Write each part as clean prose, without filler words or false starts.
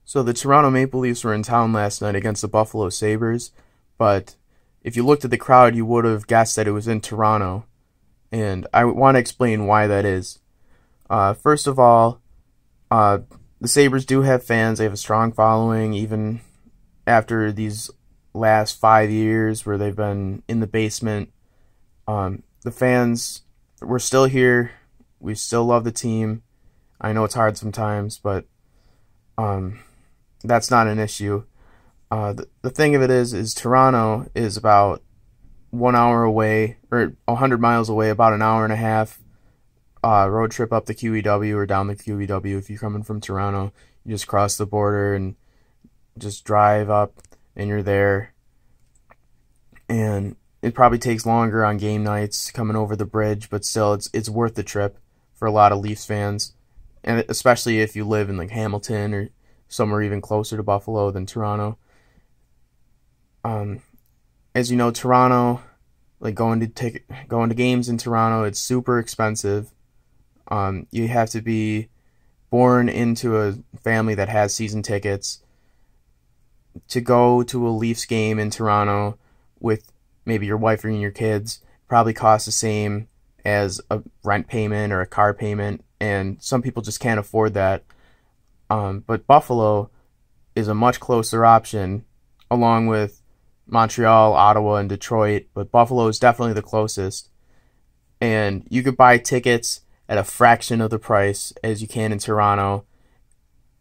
So the Toronto Maple Leafs were in town last night against the Buffalo Sabres, but if you looked at the crowd, you would have guessed that it was in Toronto, and I want to explain why that is. First of all, uh, the Sabres do have fans. They have a strong following, even after these last 5 years where they've been in the basement. The fans, we're still here. We still love the team. I know it's hard sometimes, but um, that's not an issue. The thing of it is Toronto is about 1 hour away, or 100 miles away, about an hour and a half road trip up the QEW or down the QEW. If you're coming from Toronto, you just cross the border and just drive up, and you're there. And it probably takes longer on game nights coming over the bridge, but still, it's worth the trip for a lot of Leafs fans, and especially if you live in like Hamilton or somewhere even closer to Buffalo than Toronto. Um, as you know, Toronto, like going to games in Toronto, it's super expensive. You have to be born into a family that has season tickets to go to a Leafs game in Toronto with maybe your wife or your kids. Probably costs the same as a rent payment or a car payment, and some people just can't afford that. But Buffalo is a much closer option, along with Montreal, Ottawa, and Detroit, but Buffalo is definitely the closest. And you could buy tickets at a fraction of the price as you can in Toronto.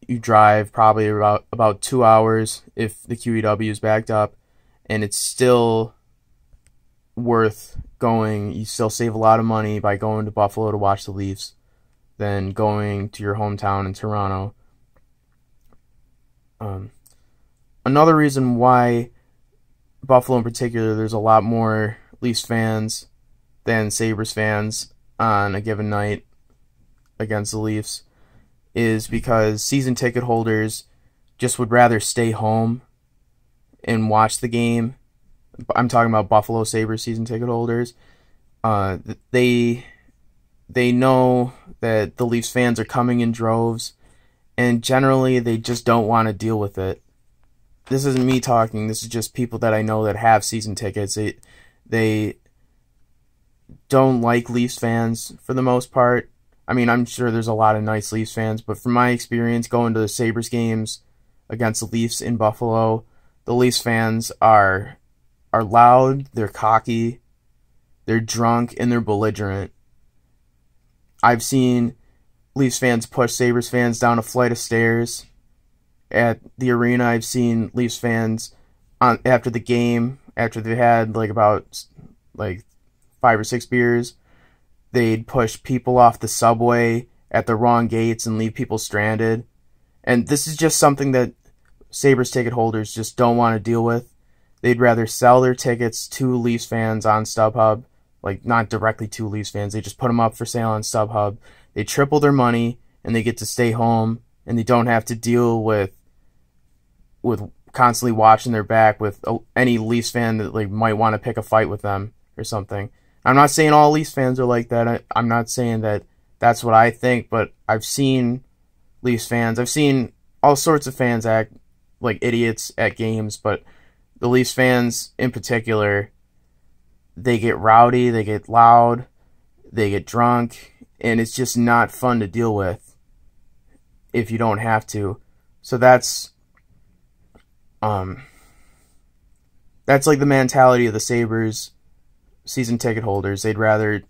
You drive probably about 2 hours if the QEW is backed up, and it's still worth going. You still save a lot of money by going to Buffalo to watch the Leafs than going to your hometown in Toronto. Another reason why Buffalo in particular, there's a lot more Leafs fans than Sabres fans on a given night against the Leafs is because season ticket holders just would rather stay home and watch the game. I'm talking about Buffalo Sabres season ticket holders. Uh, they they know that the Leafs fans are coming in droves, and generally they just don't want to deal with it. This isn't me talking. This is just people that I know that have season tickets. They don't like Leafs fans for the most part. I mean, I'm sure there's a lot of nice Leafs fans, but from my experience going to the Sabres games against the Leafs in Buffalo, the Leafs fans are loud, they're cocky, they're drunk, and they're belligerent. I've seen Leafs fans push Sabres fans down a flight of stairs at the arena. I've seen Leafs fans after the game, after they had like 5 or 6 beers, they'd push people off the subway at the wrong gates and leave people stranded. And this is just something that Sabres ticket holders just don't want to deal with. They'd rather sell their tickets to Leafs fans on StubHub, like not directly to Leafs fans. They just put them up for sale on StubHub. They triple their money and they get to stay home, and they don't have to deal with constantly watching their back with any Leafs fan that like might want to pick a fight with them or something. I'm not saying all Leafs fans are like that. I'm not saying that that's what I think, but I've seen Leafs fans. I've seen all sorts of fans act like idiots at games, but the Leafs fans in particular, they get rowdy, they get loud, they get drunk, and it's just not fun to deal with if you don't have to. So that's like the mentality of the Sabres season ticket holders. They'd rather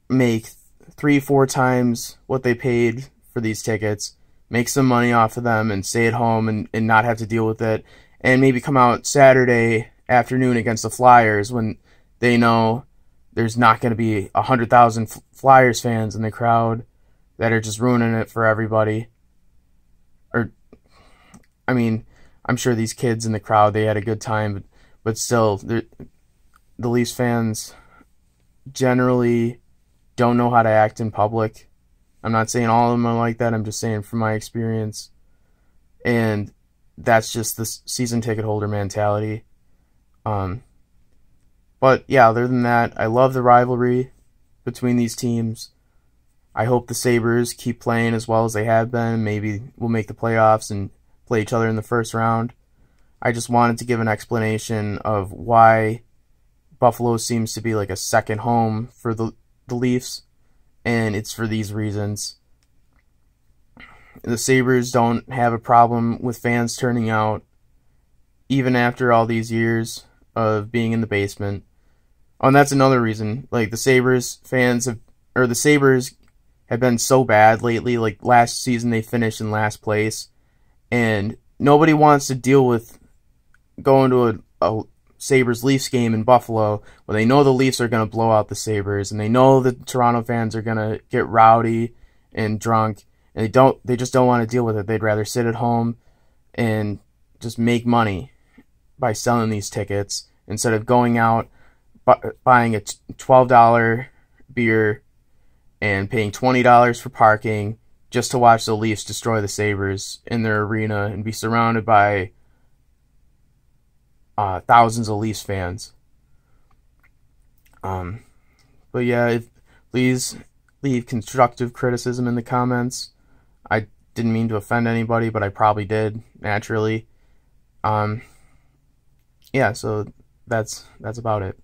make 3-4 times what they paid for these tickets, make some money off of them, and stay at home and not have to deal with it, and maybe come out Saturday afternoon against the Flyers when they know there's not going to be 100,000 Flyers fans in the crowd that are just ruining it for everybody. Or, I mean, I'm sure these kids in the crowd, they had a good time, but still, the Leafs fans generally don't know how to act in public. I'm not saying all of them are like that. I'm just saying from my experience. And that's just the season ticket holder mentality. But yeah, other than that, I love the rivalry between these teams. I hope the Sabres keep playing as well as they have been. Maybe we'll make the playoffs and play each other in the first round. I just wanted to give an explanation of why Buffalo seems to be like a second home for the Leafs, and it's for these reasons. The Sabres don't have a problem with fans turning out, even after all these years of being in the basement. Oh, and that's another reason. Like, the Sabres have been so bad lately. Like, last season they finished in last place, and nobody wants to deal with going to a Sabres-Leafs game in Buffalo when they know the Leafs are going to blow out the Sabres, and they know the Toronto fans are going to get rowdy and drunk, and they just don't want to deal with it. They'd rather sit at home and just make money by selling these tickets instead of going out, buying a $12 beer and paying $20 for parking just to watch the Leafs destroy the Sabres in their arena and be surrounded by thousands of Leafs fans. But yeah, please leave constructive criticism in the comments. I didn't mean to offend anybody, but I probably did, naturally. Yeah, so that's about it.